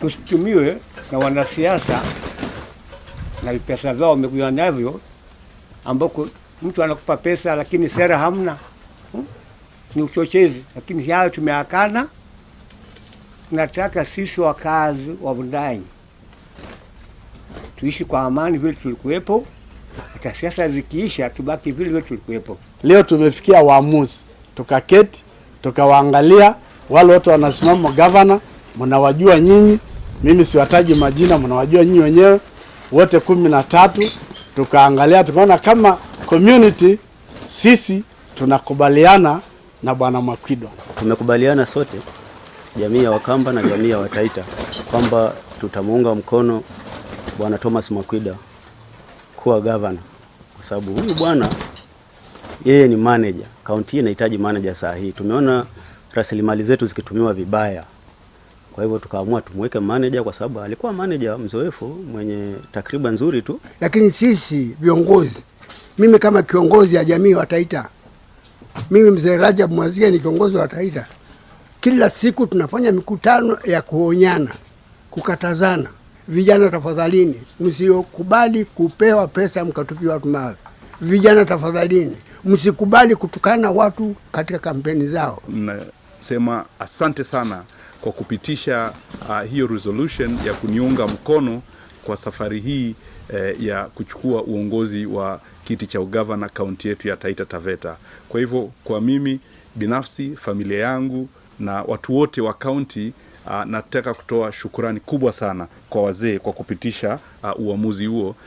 tusitumiwe na wanasiasa na pesa zao wamekuja navyo, ambako mtu anakupa pesa lakini sera hamna. Ni uchochezi, lakini hayo tumeakana. Nataka sisi wakazi wa Wundanyi tuishi kwa amani vile tulikuwepo, hata siasa zikiisha tubaki vile vile tulikuwepo. Leo tumefikia waamuzi, tukaketi, tukawaangalia wale wote wanasimama governor, mnawajua nyinyi, mimi siwataji majina, mnawajua nyinyi wenyewe wote 13. Tukaangalia tukaona kama community sisi tunakubaliana na Bwana Mwakwidwa. Tumekubaliana sote, jamii ya Wakamba na jamii ya Wataita, kwamba tutamuunga mkono Bwana Thomas Mwakwidwa kuwa governor, kwa sababu huyu bwana yeye ni manager. Kaunti inahitaji manager saa hii. Tumeona rasilimali zetu zikitumiwa vibaya. Kwa hivyo tukaamua tumweke manager, kwa sababu alikuwa manager mzoefu mwenye takriban nzuri tu. Lakini sisi viongozi, mimi kama kiongozi ya jamii wa Taita, mimi Mzee Rajab Mwaziga ni kiongozi wa Taita. Kila siku tunafanya mikutano ya kuonyana, kukatazana. Vijana tafadhalini, msikubali kupewa pesa mkatupia watu mawe. Vijana tafadhalini, msikubali kutukana watu katika kampeni zao. Nasema asante sana kwa kupitisha hiyo resolution ya kuniunga mkono kwa safari hii ya kuchukua uongozi wa kiti cha ugavana kaunti yetu ya Taita Taveta. Kwa hivyo kwa mimi binafsi, familia yangu na watu wote wa kaunti, nataka kutoa shukurani kubwa sana kwa wazee kwa kupitisha uamuzi huo.